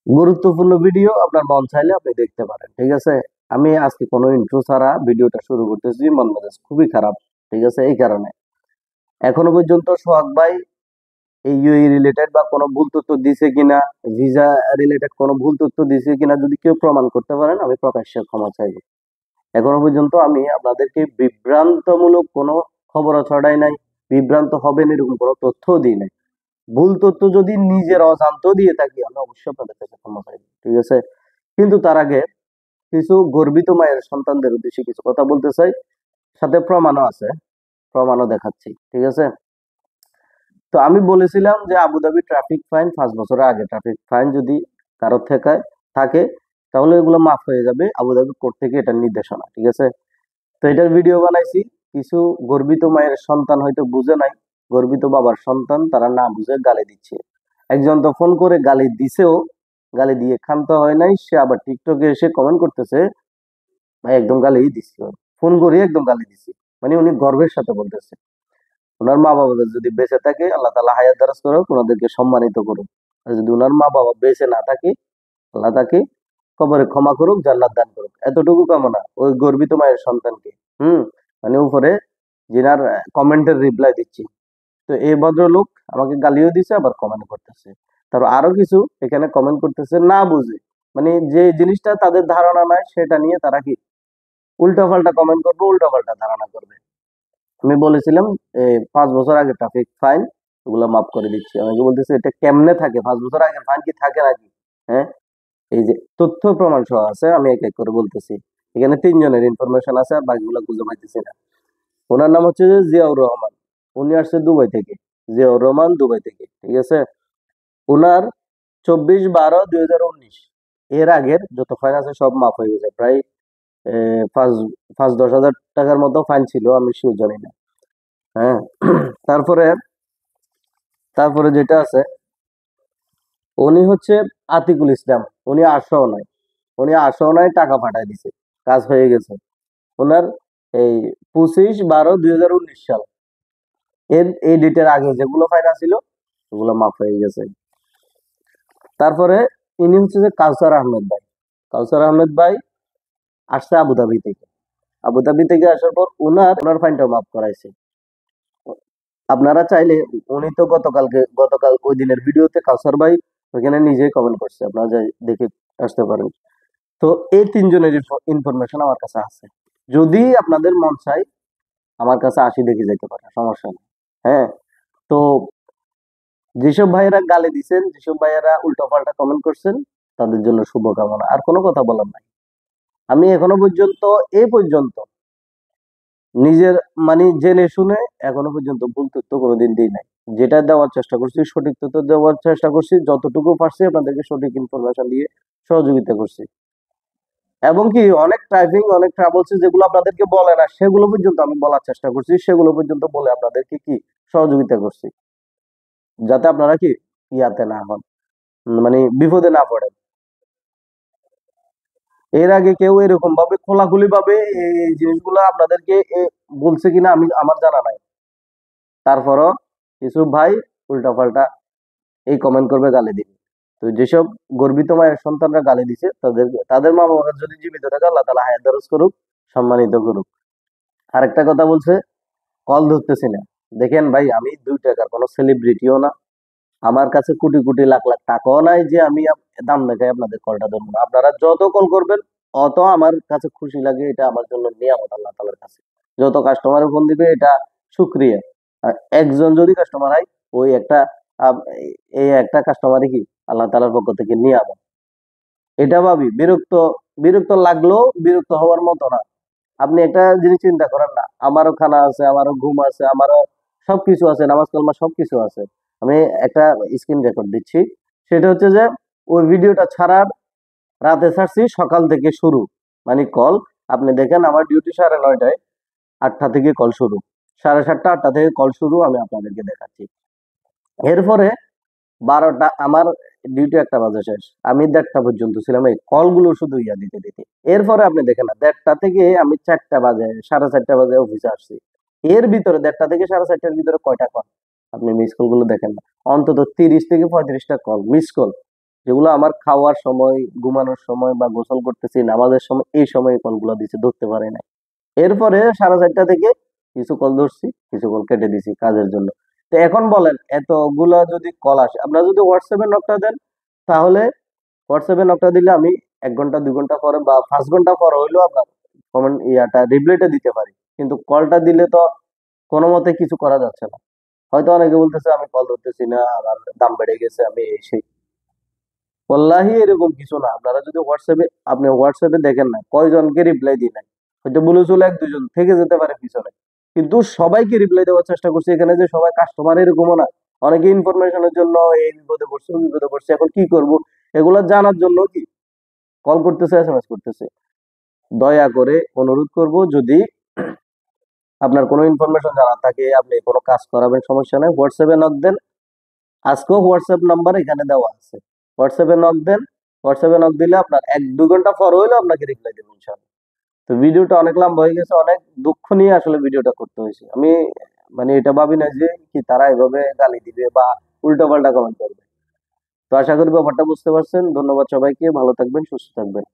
গুরুত্বপূর্ণ ভিডিও আপনার মন চাইলে আপনি দেখতে পারেন। ঠিক আছে, আমি আজকে কোনো ইন্ট্রো ছাড়া ভিডিওটা শুরু করতেছি, মন মেজাজ খুবই খারাপ। ঠিক আছে, এই কারণে এখনো পর্যন্ত সোহাগ ভাই এই ইউএই রিলেটেড বা কোনো ভুল তথ্য দিছে কিনা, ভিসা রিলেটেড কোনো ভুল তথ্য দিছে কিনা যদি কেউ প্রমাণ করতে পারেন আমি প্রকাশ্যে ক্ষমা চাইবো। এখনো পর্যন্ত আমি আপনাদেরকে বিভ্রান্তমূলক কোনো খবরও ছড়াই নাই, বিভ্রান্ত হবেন এরকম কোনো তথ্যও দিই নাই। ভুল তথ্য যদি নিজের অজান্ত দিয়ে থাকি আমি অবশ্যই আপনাদের কাছে ক্ষমা চাইবো। ঠিক আছে, কিন্তু তার আগে কিছু গর্বিত মায়ের সন্তানদের উদ্দেশ্যে কিছু কথা বলতে চাই, সাথে প্রমাণও আছে, প্রমাণও দেখাচ্ছি। ঠিক আছে, তো আমি বলেছিলাম যে আবুধাবি ট্রাফিক ফাইন 5 বছরের আগে ট্রাফিক ফাইন যদি কারোর থেকে থাকে তাহলে এগুলো মাফ হয়ে যাবে, আবুধাবি কোর্ট থেকে এটার নির্দেশনা। ঠিক আছে, তো এটার ভিডিও বানাইছি। কিছু গর্বিত মায়ের সন্তান হয়তো বুঝে নাই, গর্বিত বাবার সন্তান তারা না বুঝে গালি দিচ্ছে। একজন তো ফোন করে গালি দিছেও, গালি দিয়ে ক্ষান্ত হয় নাই, সে আবার টিকটকে এসে কমেন্ট করতেছে ভাই একদম গালি দিছি, ফোন করে একদম গালি দিছি। মানে উনি গর্বের সাথে বলতেছে ওনার মা বাবা যদি বেঁচে থাকে আল্লাহ তাআলা হায়াত দারাজ করুক, ওনাদেরকে সম্মানিত করুক। আর যদি ওনার মা বাবা বেঁচে না থাকে আল্লাহ তাকে কবরে ক্ষমা করুক, জান্নাত দান করুক, এতটুকু কামনা ওই গর্বিত মায়ের সন্তানকে। হুম, মানে উপরে যিনার কমেন্টের রিপ্লাই দিচ্ছি। তো এই ভদ্রলোক আমাকে গালিও দিছে আবার কমেন্ট করতেছে। তারপর আরো কিছু এখানে কমেন্ট করতেছে না বুঝে, মানে যে জিনিসটা তাদের ধারণা নাই সেটা নিয়ে তারা কি উল্টাপাল্টা কমেন্ট করবে, উল্টাপাল্টা ধারণা করবে। আমি বলেছিলাম 5 বছর আগে ট্রাফিক ফাইন ওগুলো মাফ করে দিচ্ছি। আমাকে বলতেছে এটা কেমনে থাকে, 5 বছর আগের ফাইন কি থাকে নাকি? হ্যাঁ, এই যে তথ্য প্রমাণ সহ আছে, আমি এক এক করে বলতেছি। এখানে 3 জনের ইনফরমেশন আছে আর বাকিগুলো খুঁজে পাইতেছি না। ওনার নাম হচ্ছে যে জিয়াউর রহমান, উনি আসছে দুবাই থেকে। জিয়াউর রহমান দুবাই থেকে। ঠিক আছে, ওনার 24/12/2019 এর আগের যত ফাইন আছে সব মাফ হয়ে গেছে। প্রায় 5-10 হাজার টাকার মতো ফাইন ছিল, আমি শিওর জানি না। হ্যাঁ, তারপরে তারপরে যেটা আছে, উনি হচ্ছে আতিকুল ইসলাম। উনি আসেও নাই, উনি আসেও নাই, টাকা পাঠায় দিছে, কাজ হয়ে গেছে। ওনার এই 25/12/2019 সাল এর এই ডেটের আগে যেগুলো ফাইন ছিল ওগুলো মাফ হয়ে গেছে। তারপরে ইনি হচ্ছে যে কাউসার আহমেদ ভাই। কাউসার আহমেদ ভাই আসছে আবুধাবি থেকে। আবুধাবি থেকে আসার পর ওনার ওনার ফাইনটাও মাফ করাইছে। আপনারা চাইলে, উনি তো গতকাল ওই দিনের ভিডিওতে কাউসার ভাই ওইখানে নিজেই কমেন্ট করছে, আপনারা যাই দেখে আসতে পারেন। তো এই 3 জনের ইনফরমেশন আমার কাছে আছে, যদি আপনাদের মন চাই আমার কাছে আসি দেখে যেতে পারে, সমস্যা নেই। হ্যাঁ, তো যেসব ভাইয়েরা গালি দিচ্ছেন, যেসব ভাইয়েরা উল্টোপাল্টা কমেন্ট করছেন তাদের জন্য শুভকামনা, আর কোনো কথা বলার নাই। আমি এখনো পর্যন্ত এ পর্যন্ত নিজের মানে জেনে শুনে এখনো পর্যন্ত ভুল তথ্য কোনোদিন দিই নাই। যেটা দেওয়ার চেষ্টা করছি সঠিক তথ্য দেওয়ার চেষ্টা করছি, যতটুকু পারছি আপনাদেরকে সঠিক ইনফরমেশন দিয়ে সহযোগিতা করছি। এবং কি অনেক টাইপিং, অনেক ট্রাভেলস যেগুলো আপনাদেরকে বলে না সেগুলো পর্যন্ত আমি বলার চেষ্টা করছি, সেগুলো পর্যন্ত বলে আপনাদেরকে কি সহযোগিতা করছি, যাতে আপনারা কি ইয়াতে না হন, মানে বিপদে না পড়েন। এর আগে কেউ এরকম ভাবে খোলাখুলি ভাবে এই জিনিসগুলো আপনাদেরকে বলছে কিনা আমি আমার জানা নাই। তারপরও কিছু ভাই উল্টাপাল্টা এই কমেন্ট করবে, গালি দিবে। তো যেসব গর্বিত মায়ের সন্তানরা গালি দিছে তাদের মা বাবা যদি জীবিত থাকে আল্লাহ তাআলা হায়াত দারাজ করুক, সম্মানিত করুক। আরেকটা কথা বলছে কল ধরতেছি না। দেখেন ভাই, আমি 2 টাকার কোনো সেলিব্রিটিও না, আমার কাছে কোটি কোটি লাখ লাখ টাকাও নাই যে আমি দাম দেখাই আপনাদের কলটা ধরবো না। আপনারা যত কল করবেন অত আমার কাছে খুশি লাগে, এটা আমার জন্য নিয়ামত আল্লাহ তাআলার কাছে। যত কাস্টমার ফোন দিবে এটা শুক্রিয়া। আর একজন যদি কাস্টমার হয় ওই একটা এই একটা কাস্টমারই কি আল্লাহ তাআলার পক্ষ থেকে নিয়ামত। এটা ভাবি বিরক্ত বিরক্ত লাগলেও বিরক্ত হওয়ার মতো না। আপনি একটা জিনিস চিন্তা করেন না, আমারও খানা আছে, আমারও ঘুম আছে, আমারও সবকিছু আছে, নামাজ কালমা সবকিছু আছে। আমি একটা স্ক্রিন রেকর্ড দিচ্ছি, সেটা হচ্ছে যে ওই ভিডিওটা ছাড়ার রাতে ছাড়ছি, সকাল থেকে শুরু, মানে কল। আপনি দেখেন আমার ডিউটি 9:30টায়, 8টা থেকে কল শুরু, 7:30 8টা থেকে কল শুরু, আমি আপনাদেরকে দেখাচ্ছি। এরপরে 12টা আমার ডিউটি 1টা বাজে শেষ, আমি 1:30টা পর্যন্ত ছিলাম এই কলগুলো শুধু ইয়া দিতে দিতে। এরপরে আপনি দেখেন না, 1:30টা থেকে আমি 4টা বাজে 4:30 বাজে অফিসে আসছি। এর ভিতরে 1:30টা থেকে 4:30টার ভিতরে কয়টা কল আপনি মিস কল গুলো দেখেন না, অন্তত 30 থেকে 35টা কল মিস কল, যেগুলো আমার খাওয়ার সময়, ঘুমানোর সময় বা গোসল করতেছি, নামাজের সময়, এই সময় কলগুলো দিছে, ধরতে পারে না। এরপরে 4:30 থেকে কিছু কল ধরছি, কিছু কল কেটে দিছি কাজের জন্য। তো এখন বলেন, এতগুলা যদি কল আসে, আপনারা যদি হোয়াটসঅ্যাপে নকটা দেন, তাহলে হোয়াটসঅ্যাপে নকটা দিলে আমি 1 ঘন্টা 2 ঘন্টা পরে বা 5 ঘন্টা পরে হইলেও আপনার কমেন্ট রিপ্লাইটা দিতে পারি। কিন্তু কলটা দিলে তো কোনো মতে কিছু করা যাচ্ছে না। হয়তো অনেকে বলতেছে আমি কল ধরতেছি না, আমার দাম বেড়ে গেছে, আমি এই সেই। ওয়াল্লাহি এরকম কিছু না। আপনারা যদি হোয়াটসঅ্যাপে দেখেন না কয়জনকে রিপ্লাই দিই নাই, হয়তো বলে চলে 1-2 জন থেকে যেতে পারে পিছনে, কিন্তু সবাইকে রিপ্লাই দেওয়ার চেষ্টা করছি। এখানে যে সবাই কাস্টমার এরকমও না। অনেকে ইনফরমেশনের জন্য এই বিপদে পড়ছে, ওই বিপদে পড়ছে, এখন কি করব, এগুলো জানার জন্য কি কল করতেছে, এসএমএস করতেছে। দয়া করে অনুরোধ করব, যদি আপনার কোনো ইনফরমেশন জানার থাকে, আপনি কোনো কাজ করাবেন, সমস্যা নাই, হোয়াটসঅ্যাপে নক দেন। আজকেও হোয়াটসঅ্যাপ নাম্বার এখানে দেওয়া আছে, হোয়াটসঅ্যাপে নক দেন। হোয়াটসঅ্যাপে নক দিলে আপনার 1-2 ঘন্টা পর হইলেও আপনাকে রিপ্লাই দেবো ইনশাল্লাহ। তো ভিডিওটা অনেক লম্বা হয়ে গেছে, অনেক দুঃখ নিয়ে আসলে ভিডিওটা করতে হয়েছে। আমি মানে এটা ভাবি না যে কি তারা এভাবে গালি দিবে বা উল্টো পাল্টা কমেন্ট করবে। তো আশা করি ব্যাপারটা বুঝতে পারছেন। ধন্যবাদ সবাইকে, ভালো থাকবেন, সুস্থ থাকবেন।